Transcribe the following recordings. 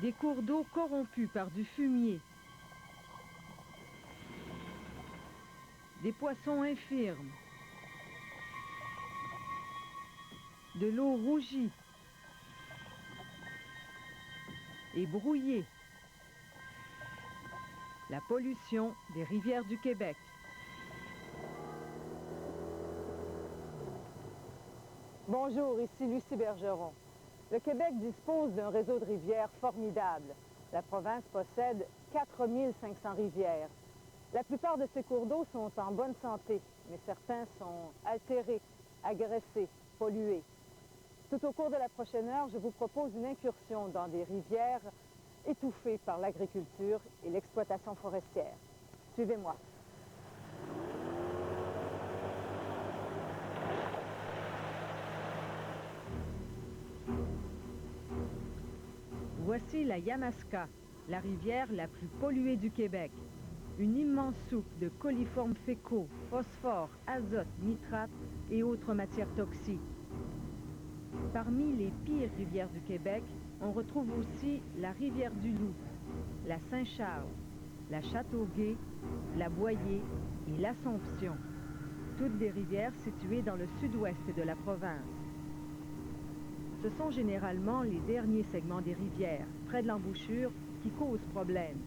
Des cours d'eau corrompus par du fumier. Des poissons infirmes. De l'eau rougie et brouillée. La pollution des rivières du Québec. Bonjour, ici Lucie Bergeron. Le Québec dispose d'un réseau de rivières formidable. La province possède 4500 rivières. La plupart de ces cours d'eau sont en bonne santé, mais certains sont altérés, agressés, pollués. Tout au cours de la prochaine heure, je vous propose une incursion dans des rivières étouffées par l'agriculture et l'exploitation forestière. Suivez-moi. Voici la Yamaska, la rivière la plus polluée du Québec. Une immense soupe de coliformes fécaux, phosphore, azote, nitrate et autres matières toxiques. Parmi les pires rivières du Québec, on retrouve aussi la rivière du Loup, la Saint-Charles, la Châteauguay, la Boyer et l'Assomption. Toutes des rivières situées dans le sud-ouest de la province. Ce sont généralement les derniers segments des rivières, près de l'embouchure, qui causent problème,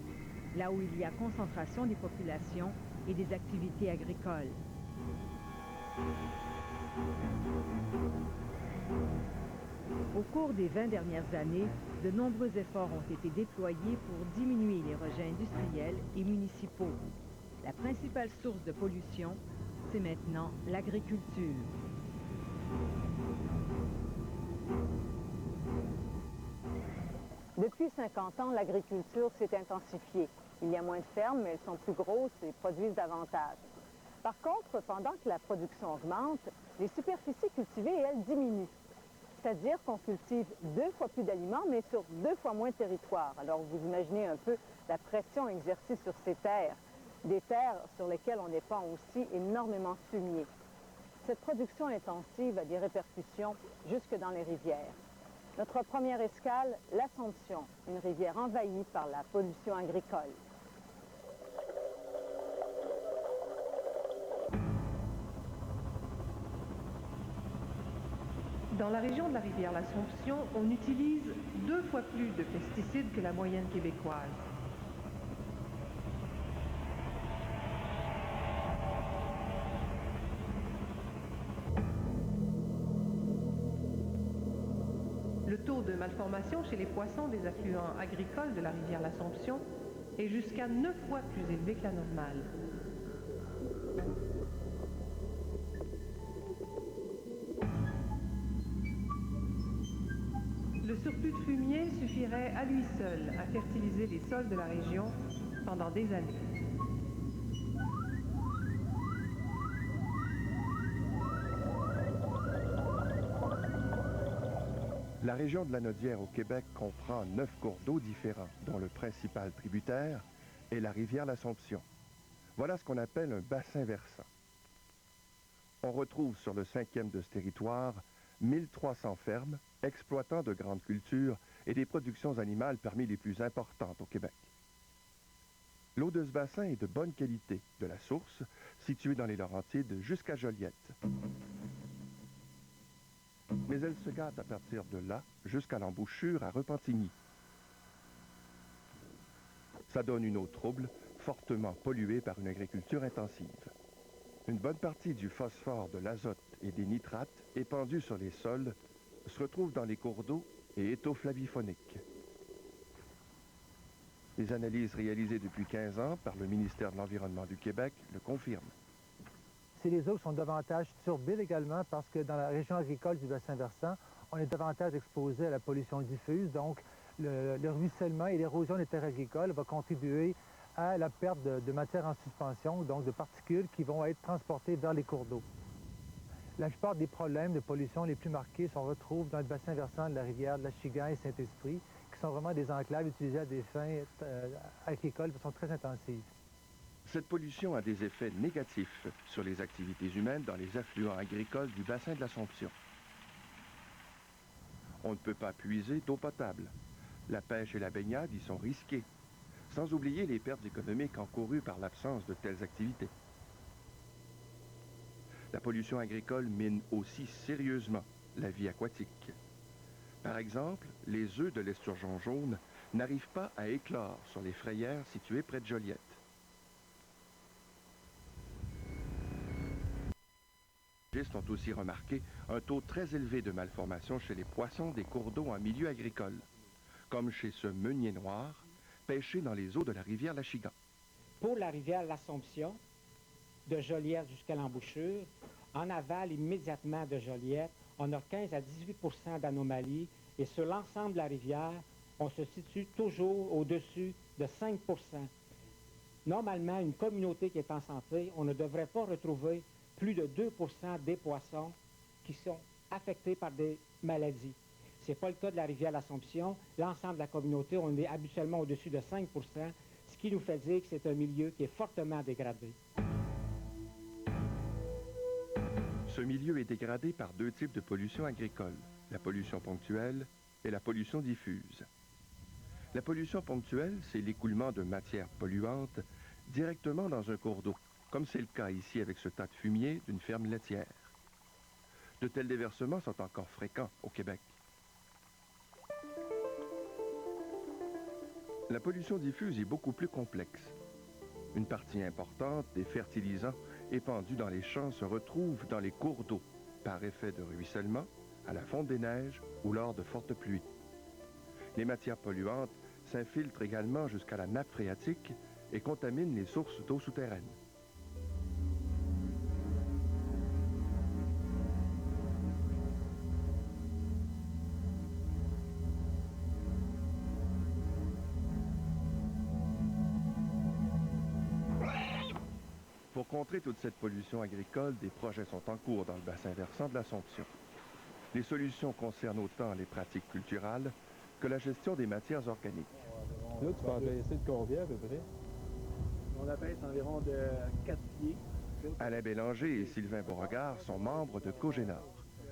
là où il y a concentration des populations et des activités agricoles. Au cours des 20 dernières années, de nombreux efforts ont été déployés pour diminuer les rejets industriels et municipaux. La principale source de pollution, c'est maintenant l'agriculture. Depuis 50 ans, l'agriculture s'est intensifiée. Il y a moins de fermes, mais elles sont plus grosses et produisent davantage. Par contre, pendant que la production augmente, les superficies cultivées, elles, diminuent. C'est-à-dire qu'on cultive 2 fois plus d'aliments, mais sur 2 fois moins de territoire. Alors, vous imaginez un peu la pression exercée sur ces terres, des terres sur lesquelles on épand aussi énormément de fumier. Cette production intensive a des répercussions jusque dans les rivières. Notre première escale, l'Assomption, une rivière envahie par la pollution agricole. Dans la région de la rivière l'Assomption, on utilise 2 fois plus de pesticides que la moyenne québécoise. Le taux de malformation chez les poissons des affluents agricoles de la rivière l'Assomption est jusqu'à 9 fois plus élevé que la normale. Le surplus de fumier suffirait à lui seul à fertiliser les sols de la région pendant des années. La région de la Nodière au Québec comprend 9 cours d'eau différents, dont le principal tributaire est la rivière l'Assomption. Voilà ce qu'on appelle un bassin versant. On retrouve sur le 5e de ce territoire 1300 fermes exploitant de grandes cultures et des productions animales parmi les plus importantes au Québec. L'eau de ce bassin est de bonne qualité, de la source, située dans les Laurentides jusqu'à Joliette. Mais elle se gâte à partir de là jusqu'à l'embouchure à Repentigny. Ça donne une eau trouble, fortement polluée par une agriculture intensive. Une bonne partie du phosphore, de l'azote et des nitrates épandus sur les sols se retrouve dans les cours d'eau et est eau flaviphonique. Les analyses réalisées depuis 15 ans par le ministère de l'Environnement du Québec le confirment. Les eaux qui sont davantage turbides également parce que dans la région agricole du bassin versant, on est davantage exposé à la pollution diffuse, donc le ruissellement et l'érosion des terres agricoles va contribuer à la perte de matière en suspension, donc de particules qui vont être transportées vers les cours d'eau. La plupart des problèmes de pollution les plus marqués se retrouvent dans le bassin versant de la rivière de la Chigan et Saint-Esprit, qui sont vraiment des enclaves utilisées à des fins agricoles de façon très intensive. Cette pollution a des effets négatifs sur les activités humaines dans les affluents agricoles du bassin de l'Assomption. On ne peut pas puiser d'eau potable. La pêche et la baignade y sont risquées, sans oublier les pertes économiques encourues par l'absence de telles activités. La pollution agricole mine aussi sérieusement la vie aquatique. Par exemple, les œufs de l'esturgeon jaune n'arrivent pas à éclore sur les frayères situées près de Joliette. Les biologistes ont aussi remarqué un taux très élevé de malformation chez les poissons des cours d'eau en milieu agricole, comme chez ce meunier noir, pêché dans les eaux de la rivière Lachigan. Pour la rivière l'Assomption, de Joliette jusqu'à l'embouchure, en aval immédiatement de Joliette, on a 15 à 18 % d'anomalies et sur l'ensemble de la rivière, on se situe toujours au-dessus de 5 %. Normalement, une communauté qui est en santé, on ne devrait pas retrouver plus de 2 % des poissons qui sont affectés par des maladies. Ce n'est pas le cas de la rivière l'Assomption. L'ensemble de la communauté, on est habituellement au-dessus de 5 %, ce qui nous fait dire que c'est un milieu qui est fortement dégradé. Ce milieu est dégradé par deux types de pollution agricole, la pollution ponctuelle et la pollution diffuse. La pollution ponctuelle, c'est l'écoulement de matières polluantes directement dans un cours d'eau, comme c'est le cas ici avec ce tas de fumier d'une ferme laitière. De tels déversements sont encore fréquents au Québec. La pollution diffuse est beaucoup plus complexe. Une partie importante des fertilisants épandus dans les champs se retrouve dans les cours d'eau, par effet de ruissellement, à la fonte des neiges ou lors de fortes pluies. Les matières polluantes s'infiltrent également jusqu'à la nappe phréatique et contaminent les sources d'eau souterraines. Pour contrer toute cette pollution agricole, des projets sont en cours dans le bassin versant de l'Assomption. Les solutions concernent autant les pratiques culturales que la gestion des matières organiques. Là, tu peux en baisser de combien à peu près? On abaisse environ de 4 pieds. Alain Bélanger et Sylvain Beauregard sont membres de Cogénor,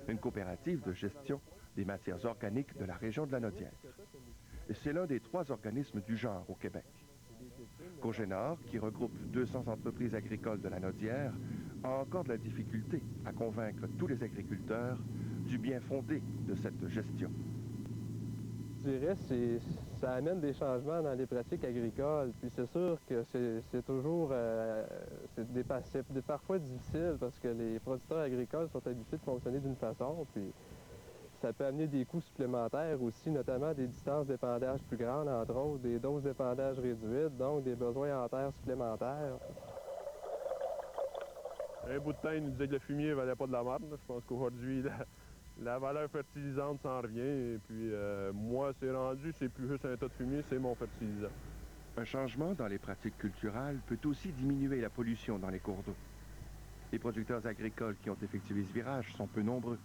une coopérative de gestion des matières organiques de la région de la Nodière. C'est l'un des 3 organismes du genre au Québec. Cogénor, qui regroupe 200 entreprises agricoles de la Nodière, a encore de la difficulté à convaincre tous les agriculteurs du bien fondé de cette gestion. Je dirais que ça amène des changements dans les pratiques agricoles. Puis c'est sûr que c'est toujours parfois difficile parce que les producteurs agricoles sont habitués de fonctionner d'une façon. Puis ça peut amener des coûts supplémentaires aussi, notamment des distances d'épandage plus grandes, entre autres, des doses d'épandage réduites, donc des besoins en terre supplémentaires. Un bout de temps, il nous disait que le fumier ne valait pas de la merde. Je pense qu'aujourd'hui, la valeur fertilisante s'en revient. Et puis, moi, c'est plus juste un tas de fumier, c'est mon fertilisant. Un changement dans les pratiques culturelles peut aussi diminuer la pollution dans les cours d'eau. Les producteurs agricoles qui ont effectué ce virage sont peu nombreux.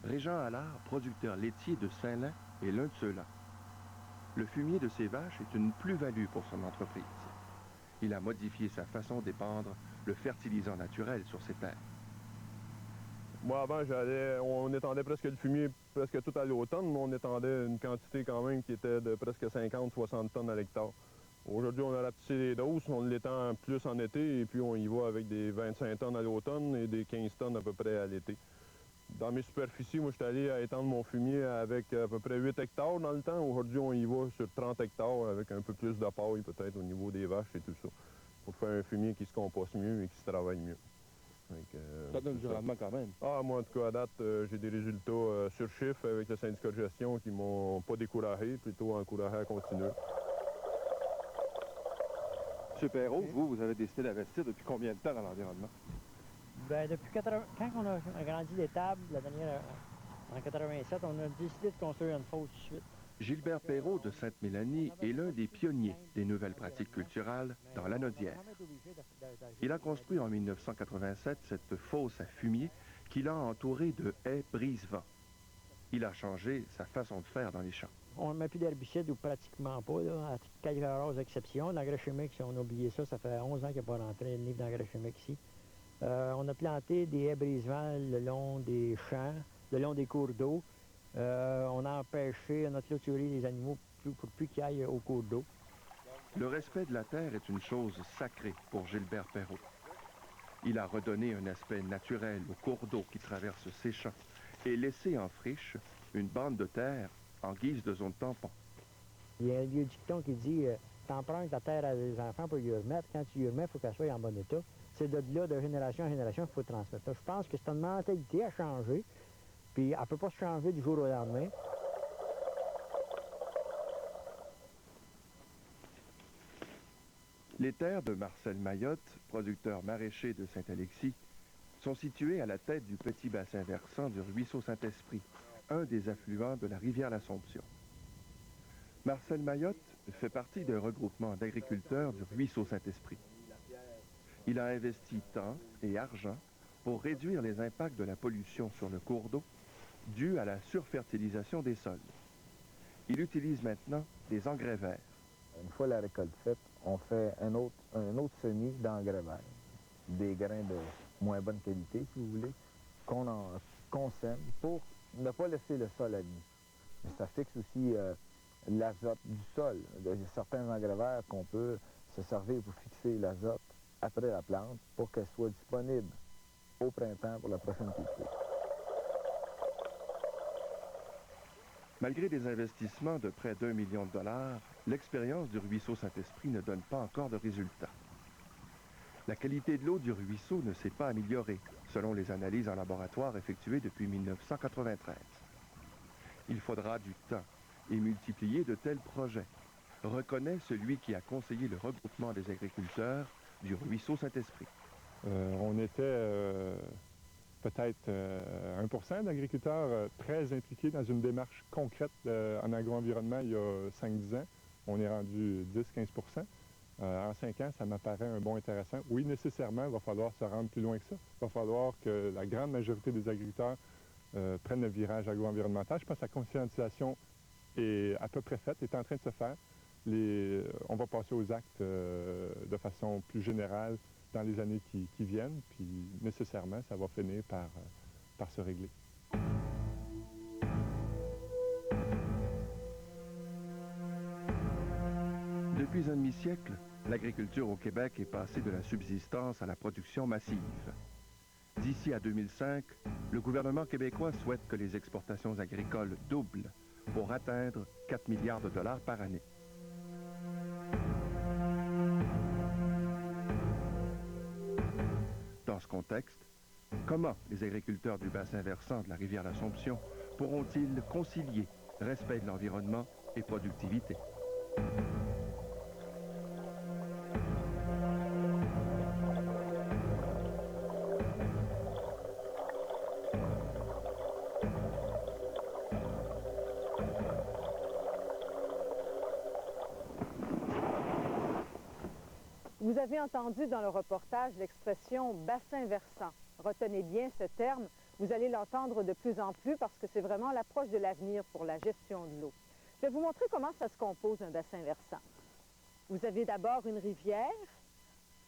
Régent Allard, producteur laitier de Saint-Lin, est l'un de ceux-là. Le fumier de ses vaches est une plus-value pour son entreprise. Il a modifié sa façon d'épandre le fertilisant naturel sur ses terres. Moi, avant, on étendait presque le fumier presque tout à l'automne, mais on étendait une quantité quand même qui était de presque 50-60 tonnes à l'hectare. Aujourd'hui, on a rapetissé les doses, on l'étend plus en été, et puis on y va avec des 25 tonnes à l'automne et des 15 tonnes à peu près à l'été. Dans mes superficies, moi, je suis allé à étendre mon fumier avec à peu près 8 hectares dans le temps. Aujourd'hui, on y va sur 30 hectares avec un peu plus de paille, peut-être, au niveau des vaches et tout ça, pour faire un fumier qui se composte mieux et qui se travaille mieux. Ça donne du rendement quand même. Ah, moi, en tout cas, à date, j'ai des résultats sur chiffre avec le syndicat de gestion qui m'ont pas découragé, plutôt encouragé à continuer. M. Perrault, vous avez décidé d'investir depuis combien de temps dans l'environnement? Bien, depuis quand on a agrandi l'étable, la dernière, en 87, on a décidé de construire une fosse tout de suite. Gilbert Perrault de Sainte-Mélanie est l'un des pionniers des nouvelles pratiques culturelles dans la Nodière. Il a construit en 1987 cette fosse à fumier qu'il a entourée de haies brise-vent. Il a changé sa façon de faire dans les champs. On ne met plus d'herbicide ou pratiquement pas, là, à quelques rares exceptions. L'engrais chimique, si on a oublié ça, ça fait 11 ans qu'il n'y a pas rentré le livre d'engrais chimique ici. On a planté des haies brise-vent le long des champs, le long des cours d'eau. On a empêché, on a clôturé les animaux pour plus qu'ils aillent au cours d'eau. Le respect de la terre est une chose sacrée pour Gilbert Perrault. Il a redonné un aspect naturel aux cours d'eau qui traversent ses champs et laissé en friche une bande de terre en guise de zone tampon. Il y a un vieux dicton qui dit t'empruntes la terre à des enfants pour y remettre. Quand tu y remets, il faut qu'elle soit en bon état. C'est de là, de génération en génération, qu'il faut transmettre. Je pense que c'est une mentalité à changer, puis elle ne peut pas se changer du jour au lendemain. Les terres de Marcel Mayotte, producteur maraîcher de Saint-Alexis, sont situées à la tête du petit bassin versant du ruisseau Saint-Esprit, un des affluents de la rivière l'Assomption. Marcel Mayotte fait partie d'un regroupement d'agriculteurs du ruisseau Saint-Esprit. Il a investi temps et argent pour réduire les impacts de la pollution sur le cours d'eau due à la surfertilisation des sols. Il utilise maintenant des engrais verts. Une fois la récolte faite, on fait un autre semis d'engrais verts, des grains de moins bonne qualité, si vous voulez, qu'on sème pour ne pas laisser le sol à nu. Mais ça fixe aussi l'azote du sol. Il y a certains engrais verts qu'on peut se servir pour fixer l'azote après la plante pour qu'elle soit disponible au printemps pour la prochaine culture. Malgré des investissements de près d'1 million de dollars, l'expérience du ruisseau Saint-Esprit ne donne pas encore de résultats. La qualité de l'eau du ruisseau ne s'est pas améliorée, selon les analyses en laboratoire effectuées depuis 1993. Il faudra du temps et multiplier de tels projets, reconnaît celui qui a conseillé le regroupement des agriculteurs du ruisseau Saint-Esprit. On était peut-être 1% d'agriculteurs très impliqués dans une démarche concrète en agro-environnement il y a 5-10 ans. On est rendu 10-15%. En 5 ans, ça m'apparaît un bon intéressant. Oui, nécessairement, il va falloir se rendre plus loin que ça. Il va falloir que la grande majorité des agriculteurs prennent le virage agro-environnemental. Je pense que la conscientisation est à peu près faite, est en train de se faire. On va passer aux actes de façon plus générale dans les années qui viennent, puis nécessairement, ça va finir par se régler. Depuis un demi-siècle, l'agriculture au Québec est passée de la subsistance à la production massive. D'ici à 2005, le gouvernement québécois souhaite que les exportations agricoles doublent pour atteindre 4 milliards de dollars par année. Dans ce contexte, comment les agriculteurs du bassin versant de la rivière l'Assomption pourront-ils concilier respect de l'environnement et productivité? Vous avez entendu dans le reportage l'expression « bassin versant ». Retenez bien ce terme, vous allez l'entendre de plus en plus parce que c'est vraiment l'approche de l'avenir pour la gestion de l'eau. Je vais vous montrer comment ça se compose un bassin versant. Vous avez d'abord une rivière,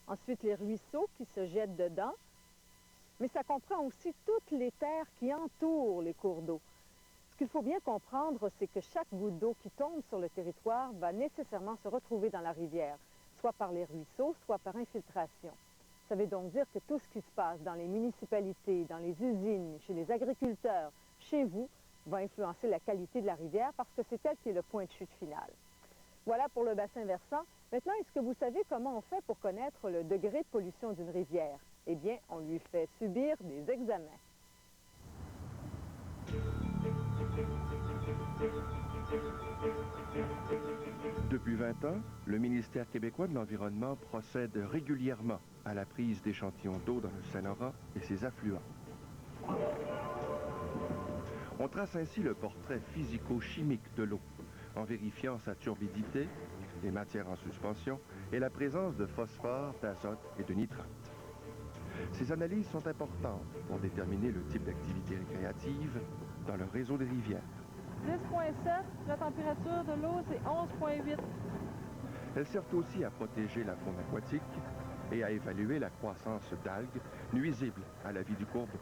ensuite les ruisseaux qui se jettent dedans, mais ça comprend aussi toutes les terres qui entourent les cours d'eau. Ce qu'il faut bien comprendre, c'est que chaque goutte d'eau qui tombe sur le territoire va nécessairement se retrouver dans la rivière, soit par les ruisseaux, soit par infiltration. Ça veut donc dire que tout ce qui se passe dans les municipalités, dans les usines, chez les agriculteurs, chez vous, va influencer la qualité de la rivière parce que c'est elle qui est le point de chute final. Voilà pour le bassin versant. Maintenant, est-ce que vous savez comment on fait pour connaître le degré de pollution d'une rivière? Eh bien, on lui fait subir des examens. Depuis 20 ans, le ministère québécois de l'Environnement procède régulièrement à la prise d'échantillons d'eau dans le Saint-Laurent et ses affluents. On trace ainsi le portrait physico-chimique de l'eau, en vérifiant sa turbidité, les matières en suspension et la présence de phosphore, d'azote et de nitrate. Ces analyses sont importantes pour déterminer le type d'activité récréative dans le réseau des rivières. 10,7, la température de l'eau, c'est 11,8. Elles servent aussi à protéger la faune aquatique et à évaluer la croissance d'algues nuisibles à la vie du cours d'eau.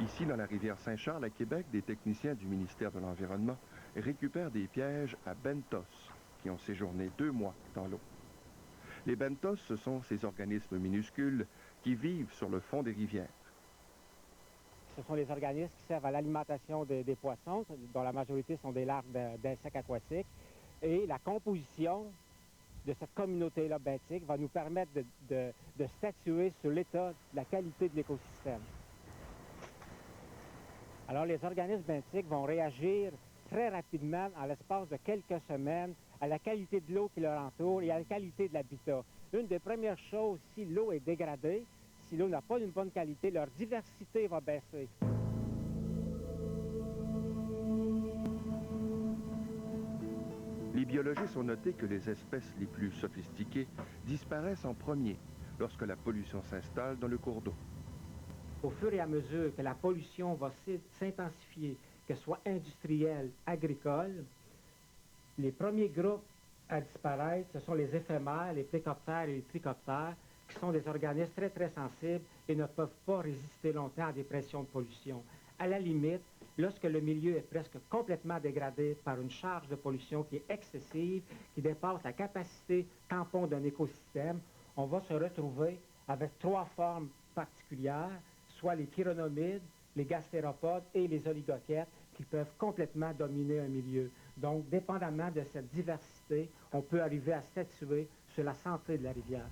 Ici, dans la rivière Saint-Charles, à Québec, des techniciens du ministère de l'Environnement récupèrent des pièges à benthos qui ont séjourné 2 mois dans l'eau. Les benthos, ce sont ces organismes minuscules qui vivent sur le fond des rivières. Ce sont les organismes qui servent à l'alimentation des poissons, dont la majorité sont des larves d'insectes aquatiques. Et la composition de cette communauté-là benthique va nous permettre de statuer sur l'état, la qualité de l'écosystème. Alors, les organismes benthiques vont réagir très rapidement, en l'espace de quelques semaines, à la qualité de l'eau qui leur entoure et à la qualité de l'habitat. Une des premières choses, si l'eau est dégradée, si l'eau n'a pas une bonne qualité, leur diversité va baisser. Les biologistes ont noté que les espèces les plus sophistiquées disparaissent en premier lorsque la pollution s'installe dans le cours d'eau. Au fur et à mesure que la pollution va s'intensifier, que ce soit industrielle, agricole, les premiers groupes à disparaître, ce sont les éphémères, les plécoptères et les trichoptères, qui sont des organismes très, très sensibles et ne peuvent pas résister longtemps à des pressions de pollution. À la limite, lorsque le milieu est presque complètement dégradé par une charge de pollution qui est excessive, qui dépasse la capacité tampon d'un écosystème, on va se retrouver avec 3 formes particulières, soit les chironomides, les gastéropodes et les oligochètes, qui peuvent complètement dominer un milieu. Donc, dépendamment de cette diversité, on peut arriver à statuer sur la santé de la rivière.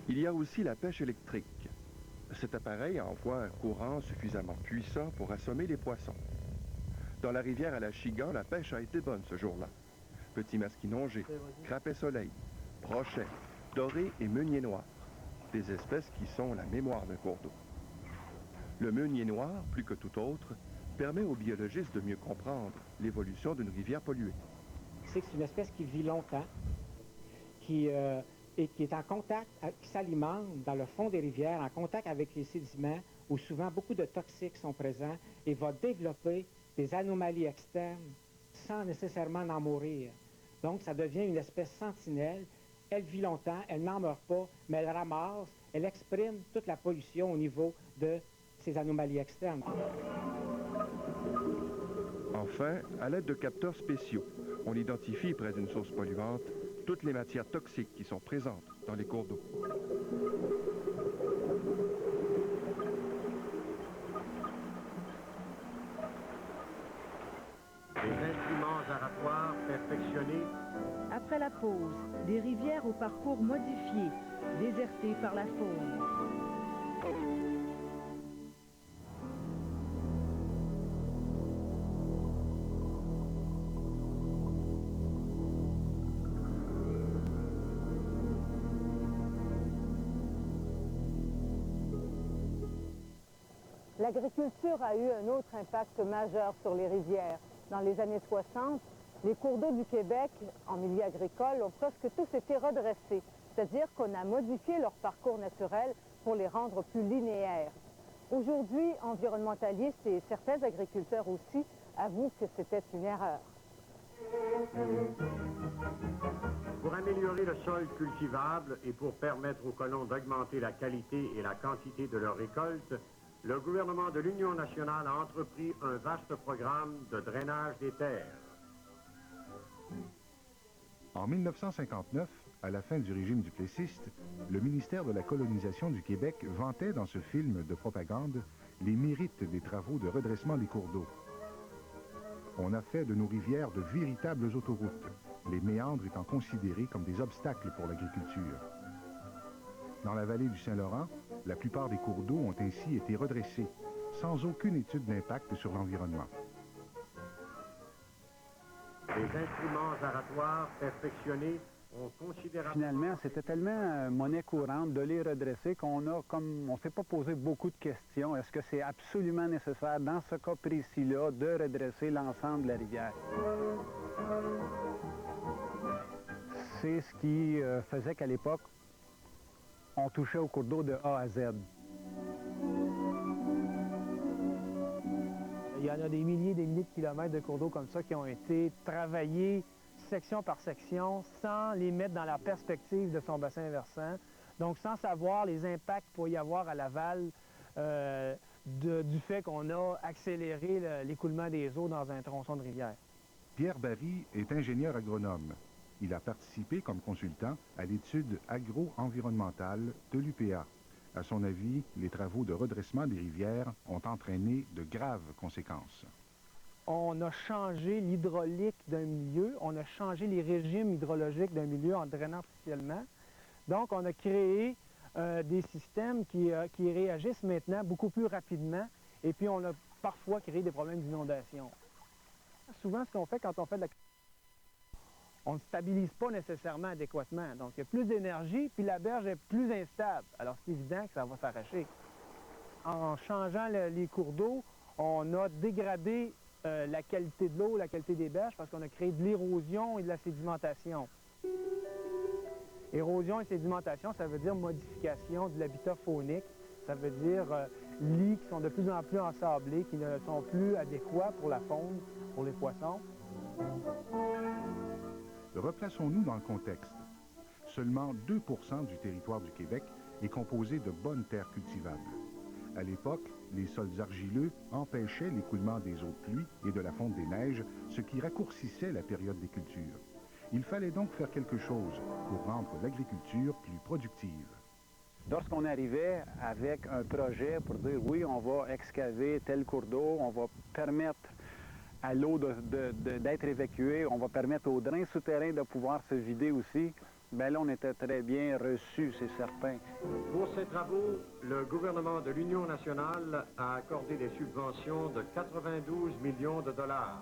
Il y a aussi la pêche électrique. Cet appareil envoie un courant suffisamment puissant pour assommer les poissons. Dans la rivière à la Chigan, la pêche a été bonne ce jour-là. Petit masquinongé, crapet soleil, brochet, doré et meunier noir. Des espèces qui sont la mémoire d'un cours d'eau. Le meunier noir, plus que tout autre, permet aux biologistes de mieux comprendre l'évolution d'une rivière polluée. C'est une espèce qui vit longtemps, et qui est en contact, qui s'alimente dans le fond des rivières, en contact avec les sédiments, où souvent beaucoup de toxiques sont présents, et va développer des anomalies externes sans nécessairement en mourir. Donc, ça devient une espèce sentinelle. Elle vit longtemps, elle n'en meurt pas, mais elle ramasse, elle exprime toute la pollution au niveau de ces anomalies externes. Enfin, à l'aide de capteurs spéciaux, on identifie près d'une source polluante toutes les matières toxiques qui sont présentes dans les cours d'eau. Les instruments aratoires perfectionnés. Après la pause, des rivières au parcours modifié, désertées par la faune. L'agriculture a eu un autre impact majeur sur les rivières. Dans les années 60, les cours d'eau du Québec, en milieu agricole, ont presque tous été redressés, c'est-à-dire qu'on a modifié leur parcours naturel pour les rendre plus linéaires. Aujourd'hui, environnementalistes et certains agriculteurs aussi avouent que c'était une erreur. Pour améliorer le sol cultivable et pour permettre aux colons d'augmenter la qualité et la quantité de leurs récoltes, le gouvernement de l'Union nationale a entrepris un vaste programme de drainage des terres. En 1959, à la fin du régime duplessiste, le ministère de la colonisation du Québec vantait dans ce film de propagande les mérites des travaux de redressement des cours d'eau. On a fait de nos rivières de véritables autoroutes, les méandres étant considérés comme des obstacles pour l'agriculture. Dans la vallée du Saint-Laurent, la plupart des cours d'eau ont ainsi été redressés, sans aucune étude d'impact sur l'environnement. Les instruments aratoires perfectionnés ont considérablement... Finalement, c'était tellement monnaie courante de les redresser qu'on ne s'est pas posé beaucoup de questions. Est-ce que c'est absolument nécessaire, dans ce cas précis-là, de redresser l'ensemble de la rivière? C'est ce qui faisait qu'à l'époque, on touchait au cours d'eau de A à Z. Il y en a des milliers de kilomètres de cours d'eau comme ça qui ont été travaillés section par section sans les mettre dans la perspective de son bassin versant. Donc sans savoir les impacts qu'il peut y avoir à l'aval du fait qu'on a accéléré l'écoulement des eaux dans un tronçon de rivière. Pierre Barry est ingénieur agronome. Il a participé comme consultant à l'étude agro-environnementale de l'UPA. À son avis, les travaux de redressement des rivières ont entraîné de graves conséquences. On a changé l'hydraulique d'un milieu, on a changé les régimes hydrologiques d'un milieu en drainant artificiellement. Donc, on a créé des systèmes qui réagissent maintenant beaucoup plus rapidement et puis on a parfois créé des problèmes d'inondation. Souvent, ce qu'on fait quand on fait de la... On ne stabilise pas nécessairement adéquatement. Donc, il y a plus d'énergie, puis la berge est plus instable. Alors, c'est évident que ça va s'arracher. En changeant les cours d'eau, on a dégradé la qualité de l'eau, la qualité des berges, parce qu'on a créé de l'érosion et de la sédimentation. Érosion et sédimentation, ça veut dire modification de l'habitat faunique. Ça veut dire lits qui sont de plus en plus ensablés, qui ne sont plus adéquats pour la faune, pour les poissons. Replaçons-nous dans le contexte. Seulement 2% du territoire du Québec est composé de bonnes terres cultivables. À l'époque, les sols argileux empêchaient l'écoulement des eaux de pluie et de la fonte des neiges, ce qui raccourcissait la période des cultures. Il fallait donc faire quelque chose pour rendre l'agriculture plus productive. Lorsqu'on arrivait avec un projet pour dire oui, on va excaver tel cours d'eau, on va permettre à l'eau d'être évacuée, on va permettre aux drains souterrains de pouvoir se vider aussi, bien là, on était très bien reçus, c'est certain. Pour ces travaux, le gouvernement de l'Union nationale a accordé des subventions de 92 millions de dollars.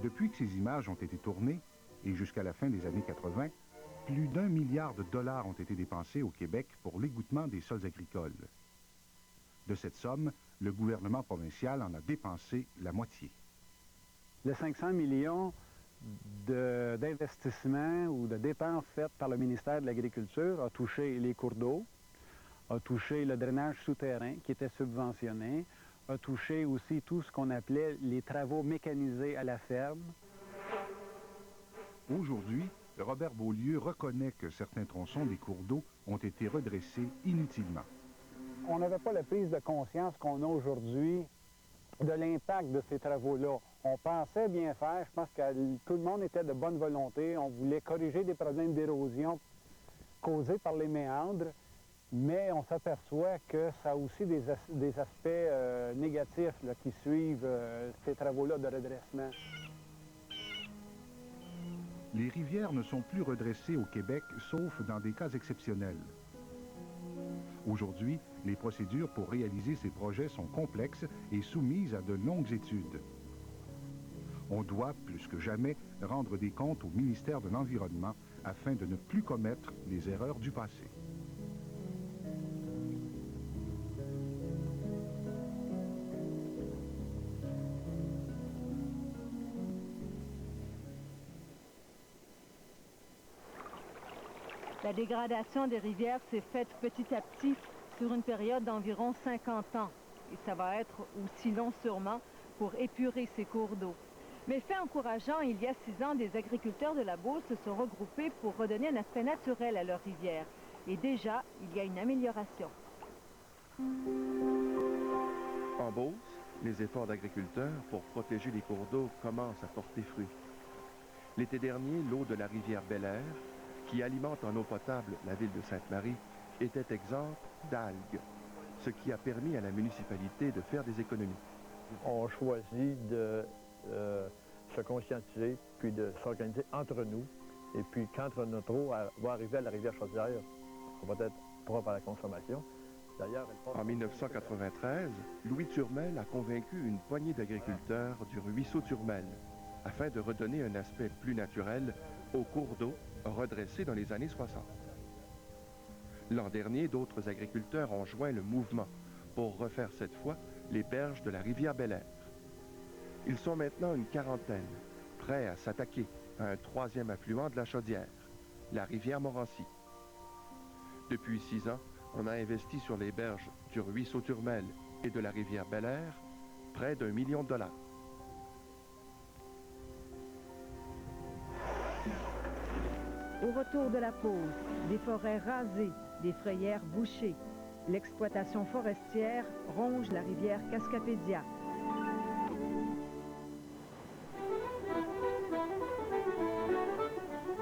Depuis que ces images ont été tournées, et jusqu'à la fin des années 80, plus d'1 milliard de dollars ont été dépensés au Québec pour l'égouttement des sols agricoles. De cette somme, le gouvernement provincial en a dépensé la moitié. Le 500 millions d'investissements ou de dépenses faites par le ministère de l'Agriculture a touché les cours d'eau, a touché le drainage souterrain qui était subventionné, a touché aussi tout ce qu'on appelait les travaux mécanisés à la ferme. Aujourd'hui, Robert Beaulieu reconnaît que certains tronçons des cours d'eau ont été redressés inutilement. On n'avait pas la prise de conscience qu'on a aujourd'hui de l'impact de ces travaux-là. On pensait bien faire, je pense que tout le monde était de bonne volonté, on voulait corriger des problèmes d'érosion causés par les méandres, mais on s'aperçoit que ça a aussi des aspects négatifs là, qui suivent ces travaux-là de redressement. Les rivières ne sont plus redressées au Québec, sauf dans des cas exceptionnels. Aujourd'hui, les procédures pour réaliser ces projets sont complexes et soumises à de longues études. On doit, plus que jamais, rendre des comptes au ministère de l'Environnement afin de ne plus commettre les erreurs du passé. La dégradation des rivières s'est faite petit à petit sur une période d'environ 50 ans. Et ça va être aussi long sûrement pour épurer ces cours d'eau. Mais fait encourageant, il y a 6 ans, des agriculteurs de la Beauce se sont regroupés pour redonner un aspect naturel à leurs rivières. Et déjà, il y a une amélioration. En Beauce, les efforts d'agriculteurs pour protéger les cours d'eau commencent à porter fruit. L'été dernier, l'eau de la rivière Bel-Air, qui alimente en eau potable la ville de Sainte-Marie, était exempte d'algues, ce qui a permis à la municipalité de faire des économies. On choisit de se conscientiser, puis de s'organiser entre nous, et puis quand notre eau va arriver à la rivière Chaudière, on va être propre à la consommation. D'ailleurs, en 1993, Louis Turmel a convaincu une poignée d'agriculteurs du ruisseau Turmel afin de redonner un aspect plus naturel aux cours d'eau redressés dans les années 60. L'an dernier, d'autres agriculteurs ont joint le mouvement pour refaire cette fois les berges de la rivière Bel-Air. Ils sont maintenant une quarantaine, prêts à s'attaquer à un 3e affluent de la Chaudière, la rivière Morancy. Depuis 6 ans, on a investi sur les berges du ruisseau Turmel et de la rivière Bel-Air près d'1 million de dollars. Au retour de la pause, des forêts rasées, des frayères bouchées. l'exploitation forestière ronge la rivière Cascapédia.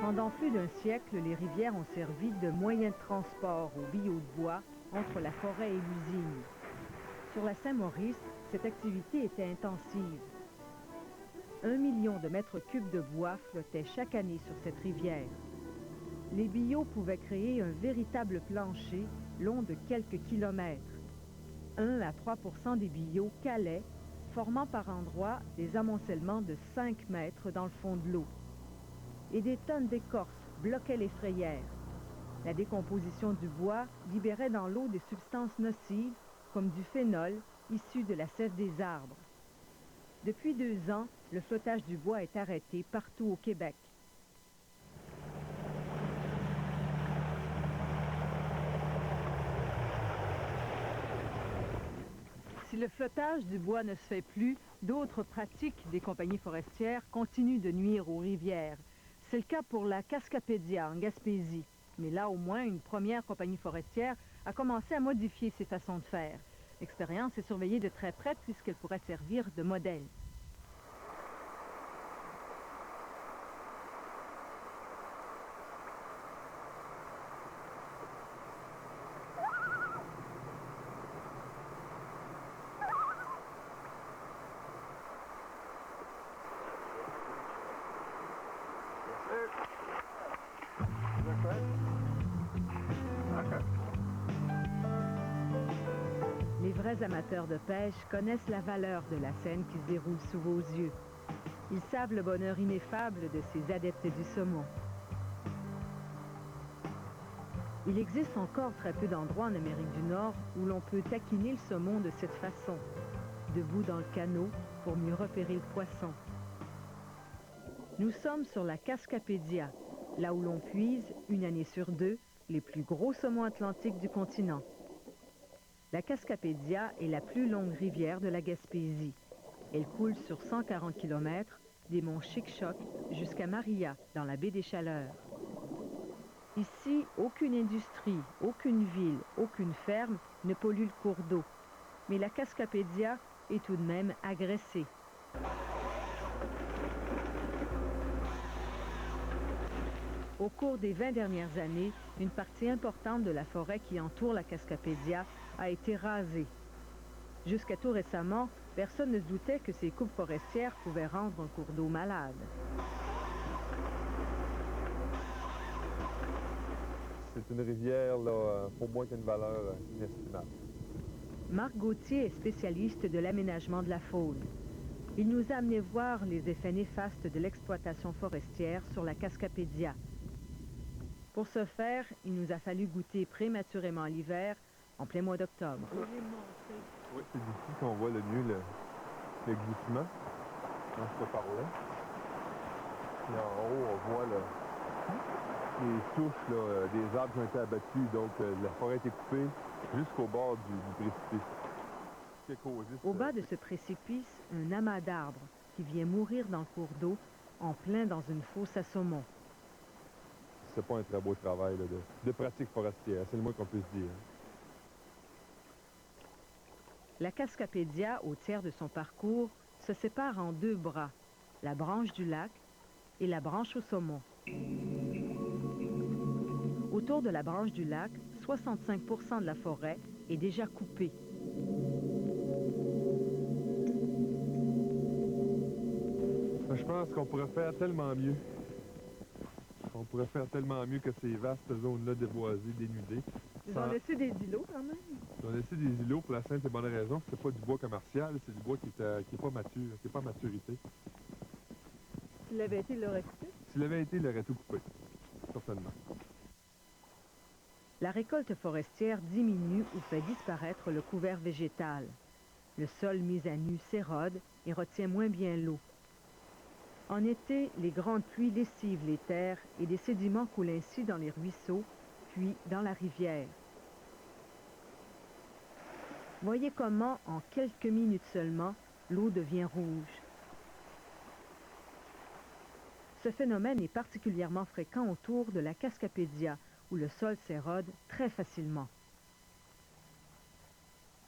Pendant plus d'un siècle, les rivières ont servi de moyen de transport au billot de bois entre la forêt et l'usine. Sur la Saint-Maurice, cette activité était intensive. 1 million de mètres cubes de bois flottaient chaque année sur cette rivière. Les billots pouvaient créer un véritable plancher long de quelques kilomètres. 1 à 3% des billots calaient, formant par endroits des amoncellements de 5 mètres dans le fond de l'eau. Et des tonnes d'écorce bloquaient les frayères. La décomposition du bois libérait dans l'eau des substances nocives, comme du phénol, issu de la sève des arbres. Depuis 2 ans, le flottage du bois est arrêté partout au Québec. Si le flottage du bois ne se fait plus, d'autres pratiques des compagnies forestières continuent de nuire aux rivières. C'est le cas pour la Cascapédia, en Gaspésie. Mais là, au moins, une première compagnie forestière a commencé à modifier ses façons de faire. L'expérience est surveillée de très près puisqu'elle pourrait servir de modèle. Les vrais amateurs de pêche connaissent la valeur de la scène qui se déroule sous vos yeux. Ils savent le bonheur ineffable de ces adeptes du saumon. Il existe encore très peu d'endroits en Amérique du Nord où l'on peut taquiner le saumon de cette façon, debout dans le canot pour mieux repérer le poisson. Nous sommes sur la Cascapédia, là où l'on puise, une année sur 2, les plus gros saumons atlantiques du continent. La Cascapédia est la plus longue rivière de la Gaspésie. Elle coule sur 140 km des monts Chic-Choc jusqu'à Maria, dans la baie des Chaleurs. Ici, aucune industrie, aucune ville, aucune ferme ne pollue le cours d'eau. Mais la Cascapédia est tout de même agressée. Au cours des 20 dernières années, une partie importante de la forêt qui entoure la Cascapédia a été rasée. Jusqu'à tout récemment, personne ne se doutait que ces coupes forestières pouvaient rendre un cours d'eau malade. C'est une rivière, là, pour moi, qui a une valeur inestimable. Marc Gauthier est spécialiste de l'aménagement de la faune. Il nous a amené voir les effets néfastes de l'exploitation forestière sur la Cascapédia. Pour ce faire, il nous a fallu goûter prématurément l'hiver, en plein mois d'octobre. Oui, c'est d'ici qu'on voit le mieux le glissement dont je te parlais. Puis en haut, on voit les souches là, des arbres qui ont été abattus, donc la forêt a été coupée jusqu'au bord du précipice. Au bas de ce précipice, un amas d'arbres qui vient mourir dans le cours d'eau, en plein dans une fosse à saumon. C'est pas un très beau travail là, de pratique forestière, c'est le moins qu'on puisse dire. La Cascapédia, au tiers de son parcours, se sépare en 2 bras, la branche du lac et la branche au saumon. Autour de la branche du lac, 65% de la forêt est déjà coupée. Je pense qu'on pourrait faire tellement mieux. On pourrait faire tellement mieux que ces vastes zones-là déboisées, dénudées. Ils ont laissé des îlots quand même. Ils ont laissé des îlots pour la simple et bonne raison que c'est pas du bois commercial, c'est du bois qui est pas mature, qui n'est pas à maturité. S'il avait été, il l'aurait coupé. S'il avait été, il aurait tout coupé, certainement. La récolte forestière diminue ou fait disparaître le couvert végétal. Le sol mis à nu s'érode et retient moins bien l'eau. En été, les grandes pluies lessivent les terres et des sédiments coulent ainsi dans les ruisseaux, puis dans la rivière. Voyez comment, en quelques minutes seulement, l'eau devient rouge. Ce phénomène est particulièrement fréquent autour de la Cascapédia, où le sol s'érode très facilement.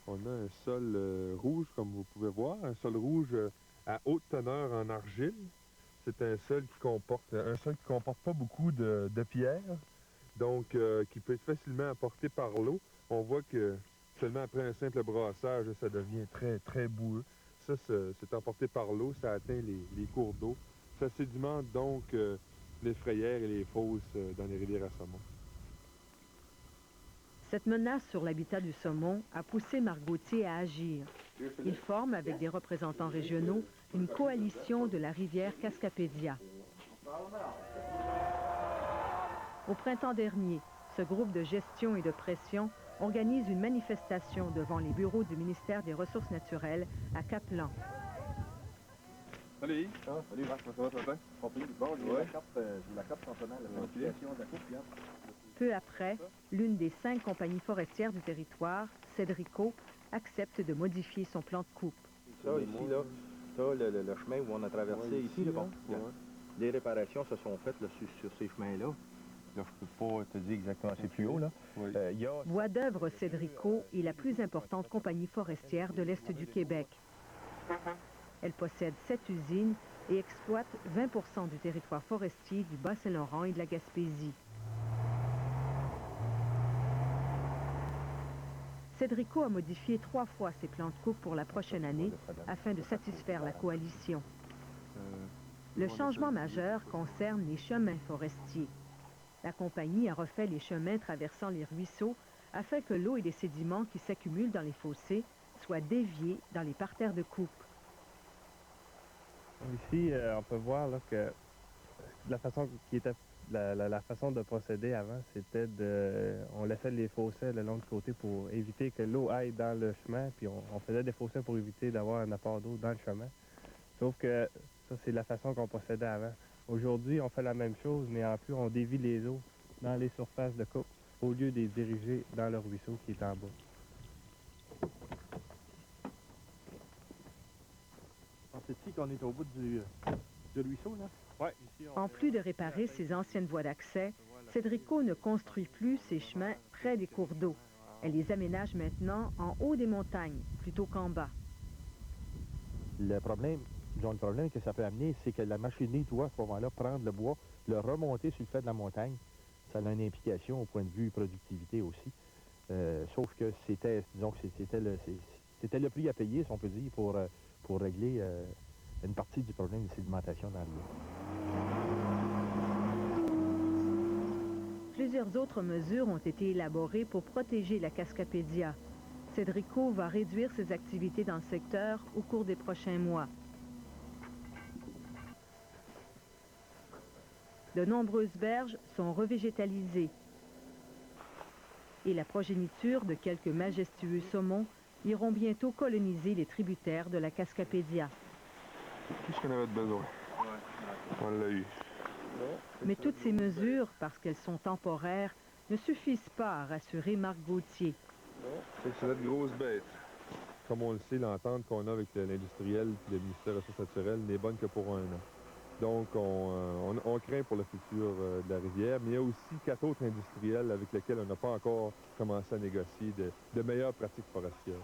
On a un sol rouge, comme vous pouvez voir, un sol rouge à haute teneur en argile. C'est un sol qui comporte pas beaucoup de pierres, donc qui peut être facilement apporté par l'eau. On voit que seulement après un simple brassage, ça devient très, très boueux. Ça, c'est emporté par l'eau, ça atteint les cours d'eau. Ça sédimente donc les frayères et les fosses dans les rivières à saumon. Cette menace sur l'habitat du saumon a poussé Marc Gauthier à agir. Il forme, avec des représentants régionaux, une coalition de la rivière Cascapédia. Au printemps dernier, ce groupe de gestion et de pression organise une manifestation devant les bureaux du ministère des Ressources naturelles à Caplan. Salut! Salut Marc, ça va, toi? Bon, j'ai la carte cantonale, la planification de la coupe, Peu après, l'une des 5 compagnies forestières du territoire, Cédrico, accepte de modifier son plan de coupe. Ça, ici, là, ça, le chemin où on a traversé ici, là, bon, les réparations se sont faites là, sur ces chemins-là. Là, je peux pas te dire exactement, c'est plus haut, là. Bois d'œuvre Cédrico est la plus importante compagnie forestière de l'Est du Québec. Elle possède 7 usines et exploite 20% du territoire forestier du Bas-Saint-Laurent et de la Gaspésie. Cédrico a modifié 3 fois ses plans de coupe pour la prochaine année afin de satisfaire la coalition. Le changement majeur concerne les chemins forestiers. La compagnie a refait les chemins traversant les ruisseaux afin que l'eau et les sédiments qui s'accumulent dans les fossés soient déviés dans les parterres de coupe. Ici, on peut voir là, que la façon qui était la façon de procéder avant, c'était on laissait les fossés le long du côté pour éviter que l'eau aille dans le chemin, puis on faisait des fossés pour éviter d'avoir un apport d'eau dans le chemin. Sauf que ça, c'est la façon qu'on procédait avant. Aujourd'hui, on fait la même chose, mais en plus, on dévie les eaux dans les surfaces de coupe au lieu de les diriger dans le ruisseau qui est en bas. C'est ici qu'on est au bout du ruisseau, là? Oui. En plus de réparer ses anciennes voies d'accès, Cédrico ne construit plus ses chemins près des cours d'eau. Elle les aménage maintenant en haut des montagnes, plutôt qu'en bas. Le problème que ça peut amener, c'est que la machinerie doit à ce moment-là prendre le bois, le remonter sur le fait de la montagne. Ça a une implication au point de vue productivité aussi. Sauf que c'était, disons que c'était le prix à payer, si on peut dire, pour régler une partie du problème de sédimentation dans l'eau. Plusieurs autres mesures ont été élaborées pour protéger la Cascapédia. Cédrico va réduire ses activités dans le secteur au cours des prochains mois. De nombreuses berges sont revégétalisées et la progéniture de quelques majestueux saumons iront bientôt coloniser les tributaires de la Cascapédia. Tout ce qu'on avait besoin. On l'a eu. Mais toutes ces mesures, parce qu'elles sont temporaires, ne suffisent pas à rassurer Marc Gauthier. C'est notre grosse bête. Comme on le sait, l'entente qu'on a avec l'industriel et le ministère des Ressources naturelles n'est bonne que pour 1 an. Donc, on craint pour le futur de la rivière, mais il y a aussi 4 autres industriels avec lesquels on n'a pas encore commencé à négocier de meilleures pratiques forestières.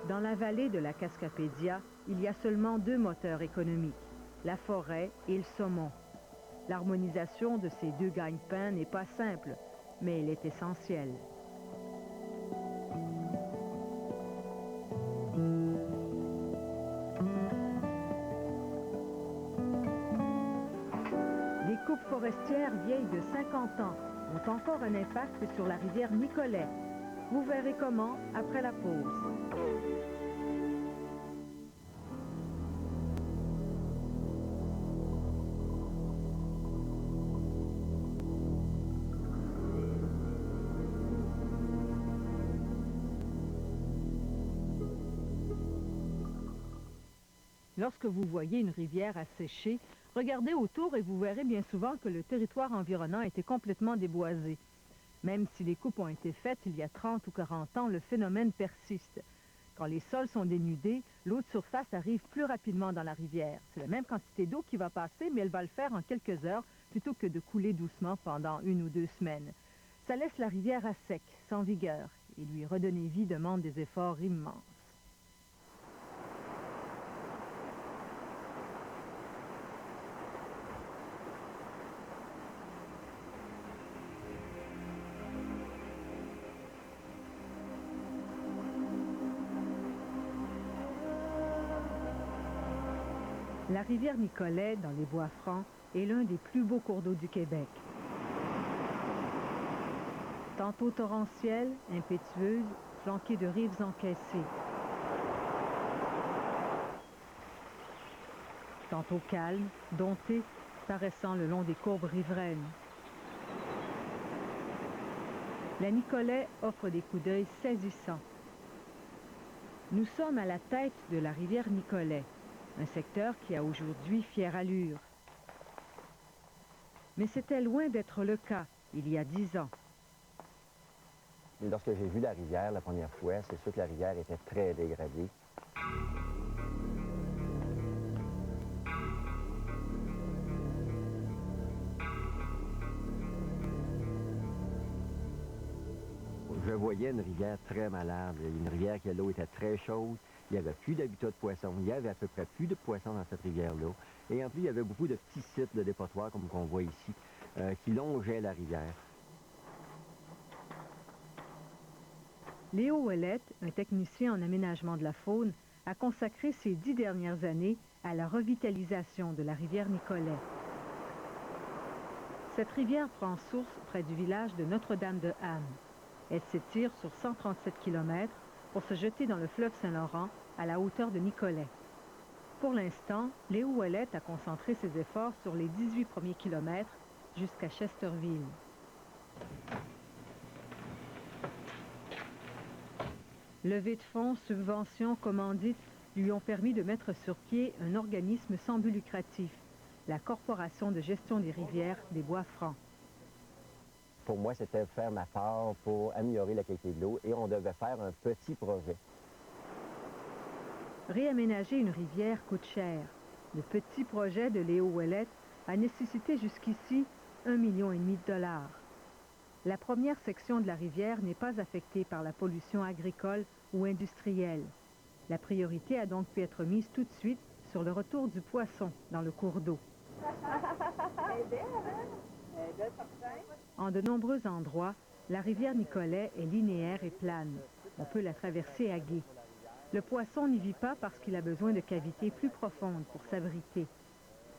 Dans la vallée de la Cascapédia, il y a seulement 2 moteurs économiques, la forêt et le saumon. L'harmonisation de ces 2 gagne-pains n'est pas simple, mais elle est essentielle. Les coupes forestières vieilles de 50 ans ont encore un impact sur la rivière Nicolet. Vous verrez comment après la pause. Lorsque vous voyez une rivière asséchée, regardez autour et vous verrez bien souvent que le territoire environnant a été complètement déboisé. Même si les coupes ont été faites il y a 30 ou 40 ans, le phénomène persiste. Quand les sols sont dénudés, l'eau de surface arrive plus rapidement dans la rivière. C'est la même quantité d'eau qui va passer, mais elle va le faire en quelques heures, plutôt que de couler doucement pendant 1 ou 2 semaines. Ça laisse la rivière à sec, sans vigueur, et lui redonner vie demande des efforts immenses. La rivière Nicolet, dans les Bois-Francs, est l'un des plus beaux cours d'eau du Québec. Tantôt torrentielle, impétueuse, flanquée de rives encaissées. Tantôt calme, domptée, paraissant le long des courbes riveraines. La Nicolet offre des coups d'œil saisissants. Nous sommes à la tête de la rivière Nicolet, un secteur qui a aujourd'hui fière allure. Mais c'était loin d'être le cas il y a 10 ans. Lorsque j'ai vu la rivière la première fois, c'est sûr que la rivière était très dégradée. Je voyais une rivière très malade, une rivière que l'eau était très chaude. Il n'y avait plus d'habitat de poissons. Il y avait à peu près plus de poissons dans cette rivière-là. Et en plus, il y avait beaucoup de petits sites de dépotoirs, comme qu'on voit ici, qui longeaient la rivière. Léo Ouellette, un technicien en aménagement de la faune, a consacré ces 10 dernières années à la revitalisation de la rivière Nicolet. Cette rivière prend source près du village de Notre-Dame-de-Ham. Elle s'étire sur 137 km pour se jeter dans le fleuve Saint-Laurent à la hauteur de Nicolet. Pour l'instant, Léo Ouellette a concentré ses efforts sur les 18 premiers kilomètres jusqu'à Chesterville. Levée de fonds, subventions, commandites lui ont permis de mettre sur pied un organisme sans but lucratif, la Corporation de gestion des rivières des Bois-Francs. Pour moi, c'était faire ma part pour améliorer la qualité de l'eau et on devait faire un petit projet. Réaménager une rivière coûte cher. Le petit projet de Léo Ouellette a nécessité jusqu'ici 1,5 million de dollars. La première section de la rivière n'est pas affectée par la pollution agricole ou industrielle. La priorité a donc pu être mise tout de suite sur le retour du poisson dans le cours d'eau. En de nombreux endroits, la rivière Nicolet est linéaire et plane. On peut la traverser à gué. Le poisson n'y vit pas parce qu'il a besoin de cavités plus profondes pour s'abriter.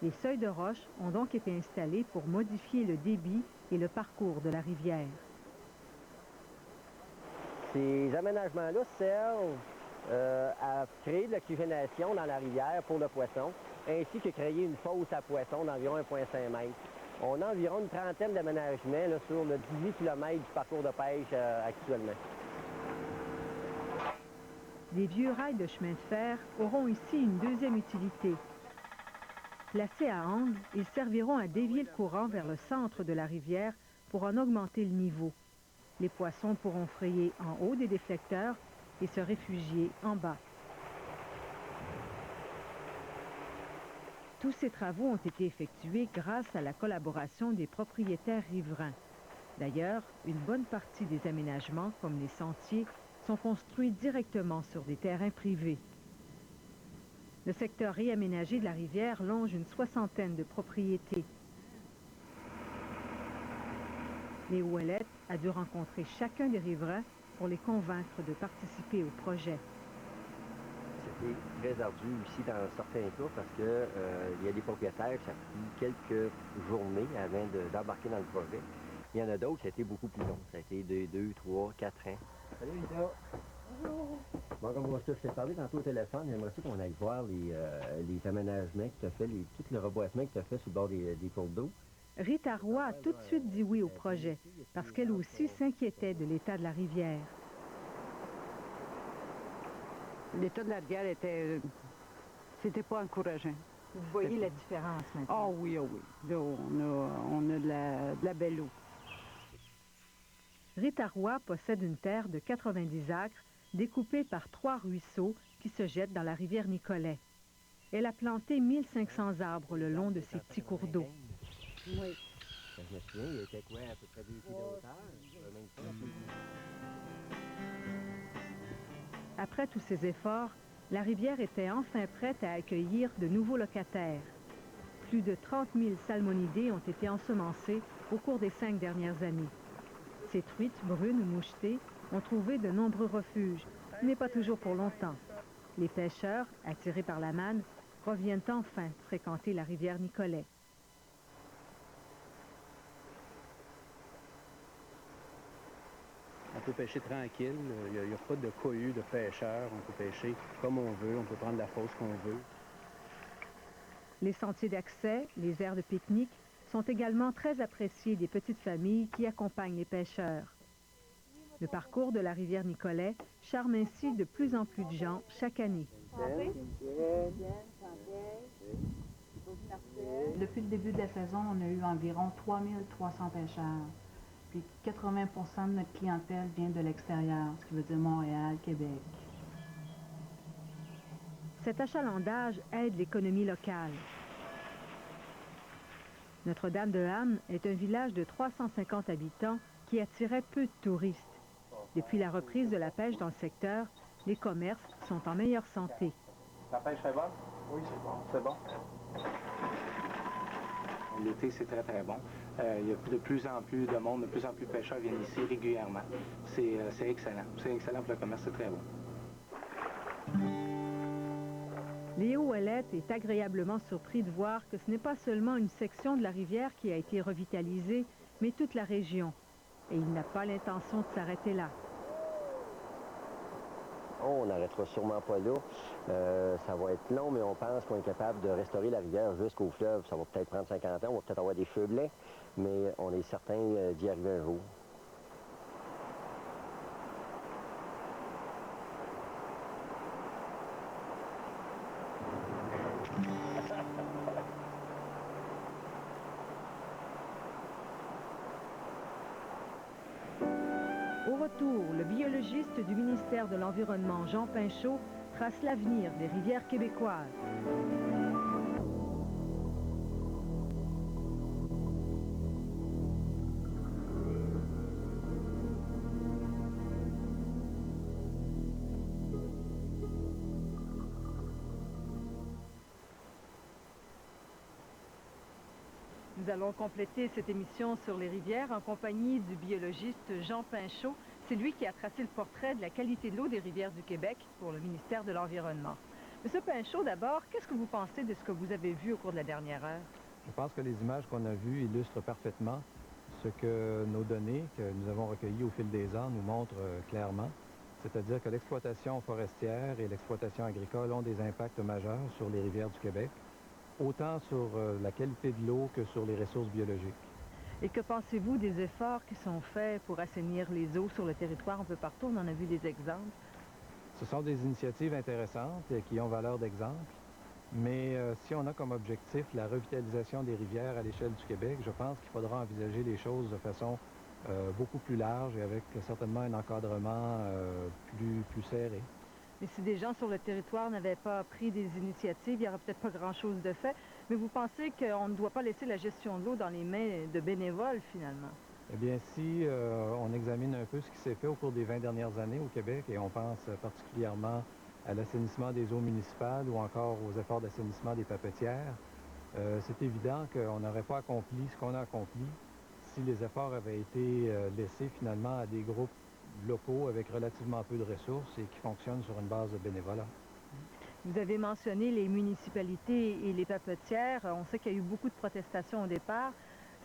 Les seuils de roche ont donc été installés pour modifier le débit et le parcours de la rivière. Ces aménagements-là servent à créer de l'oxygénation dans la rivière pour le poisson, ainsi que créer une fosse à poissons d'environ 1,5 m. On a environ une trentaine d'aménagements sur le 18 km du parcours de pêche actuellement. Les vieux rails de chemin de fer auront ici une deuxième utilité. Placés à angle, ils serviront à dévier le courant vers le centre de la rivière pour en augmenter le niveau. Les poissons pourront frayer en haut des déflecteurs et se réfugier en bas. Tous ces travaux ont été effectués grâce à la collaboration des propriétaires riverains. D'ailleurs, une bonne partie des aménagements, comme les sentiers, sont construits directement sur des terrains privés. Le secteur réaménagé de la rivière longe une soixantaine de propriétés. Léo Ouellette a dû rencontrer chacun des riverains pour les convaincre de participer au projet. C'était très ardu aussi dans certains cas parce que il y a des propriétaires qui ça a pris quelques journées avant d'embarquer dans le projet. Il y en a d'autres qui a été beaucoup plus long. Ça a été 2, 3, 4 ans. Salut Lisa! Bonjour! Bon, comme je t'ai parlé tantôt au téléphone, j'aimerais ça qu'on aille voir les aménagements que tu as fait, tout le reboisement que tu as fait sur le bord des cours d'eau. Rita Roy a tout de suite dit oui au projet, parce qu'elle aussi s'inquiétait de l'état de la rivière. L'état de la rivière c'était pas encourageant. Vous voyez la différence maintenant? Ah oui, ah oui. Là, on a de la belle eau. Rita Roy possède une terre de 90 acres découpée par 3 ruisseaux qui se jettent dans la rivière Nicolet. Elle a planté 1500 arbres le long de ces petits cours d'eau. Oui. Je me souviens, il était quoi, à peu près 2 pieds de hauteur? Même pas. Après tous ces efforts, la rivière était enfin prête à accueillir de nouveaux locataires. Plus de 30 000 salmonidés ont été ensemencés au cours des 5 dernières années. Ces truites brunes ou mouchetées ont trouvé de nombreux refuges, mais pas toujours pour longtemps. Les pêcheurs, attirés par la manne, reviennent enfin fréquenter la rivière Nicolet. On peut pêcher tranquille, il n'y a pas de cohue de pêcheurs, on peut pêcher comme on veut, on peut prendre la fosse qu'on veut. Les sentiers d'accès, les aires de pique-nique, sont également très appréciés des petites familles qui accompagnent les pêcheurs. Le parcours de la rivière Nicolet charme ainsi de plus en plus de gens chaque année. Depuis le début de la saison, on a eu environ 3300 pêcheurs. Puis 80% de notre clientèle vient de l'extérieur, ce qui veut dire Montréal, Québec. Cet achalandage aide l'économie locale. Notre-Dame-de-Ham est un village de 350 habitants qui attirait peu de touristes. Depuis la reprise de la pêche dans le secteur, les commerces sont en meilleure santé. La pêche est bonne? Oui, c'est bon. C'est bon. L'été, c'est très, très bon. Il y a de plus en plus de monde, de plus en plus de pêcheurs viennent ici régulièrement. C'est excellent. C'est excellent pour le commerce, c'est très bon. Léo Ouellette est agréablement surpris de voir que ce n'est pas seulement une section de la rivière qui a été revitalisée, mais toute la région. Et il n'a pas l'intention de s'arrêter là. On n'arrêtera sûrement pas là. Ça va être long, mais on pense qu'on est capable de restaurer la rivière jusqu'au fleuve. Ça va peut-être prendre 50 ans, on va peut-être avoir des feux blés, mais on est certain d'y arriver un jour. Au retour, le biologiste du ministère de l'Environnement, Jean Pinchot, trace l'avenir des rivières québécoises. Nous allons compléter cette émission sur les rivières en compagnie du biologiste Jean Pinchot. C'est lui qui a tracé le portrait de la qualité de l'eau des rivières du Québec pour le ministère de l'Environnement. Monsieur Pinchot, d'abord, qu'est-ce que vous pensez de ce que vous avez vu au cours de la dernière heure? Je pense que les images qu'on a vues illustrent parfaitement ce que nos données que nous avons recueillies au fil des ans nous montrent clairement. C'est-à-dire que l'exploitation forestière et l'exploitation agricole ont des impacts majeurs sur les rivières du Québec, autant sur la qualité de l'eau que sur les ressources biologiques. Et que pensez-vous des efforts qui sont faits pour assainir les eaux sur le territoire un peu partout? On en a vu des exemples. Ce sont des initiatives intéressantes et qui ont valeur d'exemple, mais si on a comme objectif la revitalisation des rivières à l'échelle du Québec, je pense qu'il faudra envisager les choses de façon beaucoup plus large et avec certainement un encadrement plus serré. Mais si des gens sur le territoire n'avaient pas pris des initiatives, il n'y aurait peut-être pas grand-chose de fait. Mais vous pensez qu'on ne doit pas laisser la gestion de l'eau dans les mains de bénévoles, finalement? Eh bien, si on examine un peu ce qui s'est fait au cours des 20 dernières années au Québec, et on pense particulièrement à l'assainissement des eaux municipales ou encore aux efforts d'assainissement des papetières, c'est évident qu'on n'aurait pas accompli ce qu'on a accompli si les efforts avaient été laissés finalement à des groupes locaux avec relativement peu de ressources et qui fonctionnent sur une base de bénévolat. Vous avez mentionné les municipalités et les papetières. On sait qu'il y a eu beaucoup de protestations au départ.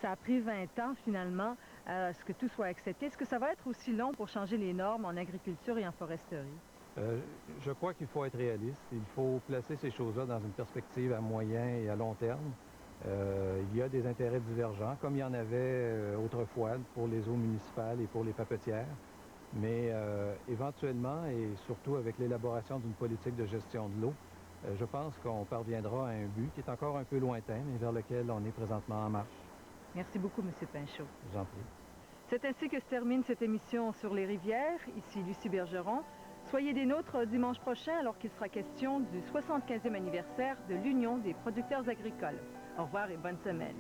Ça a pris 20 ans finalement à ce que tout soit accepté. Est-ce que ça va être aussi long pour changer les normes en agriculture et en foresterie? Je crois qu'il faut être réaliste. Il faut placer ces choses-là dans une perspective à moyen et à long terme. Il y a des intérêts divergents, comme il y en avait autrefois pour les eaux municipales et pour les papetières. Mais éventuellement, et surtout avec l'élaboration d'une politique de gestion de l'eau, je pense qu'on parviendra à un but qui est encore un peu lointain, mais vers lequel on est présentement en marche. Merci beaucoup, M. Pinchot. Je vous en prie. C'est ainsi que se termine cette émission sur les rivières. Ici Lucie Bergeron. Soyez des nôtres dimanche prochain alors qu'il sera question du 75e anniversaire de l'Union des producteurs agricoles. Au revoir et bonne semaine.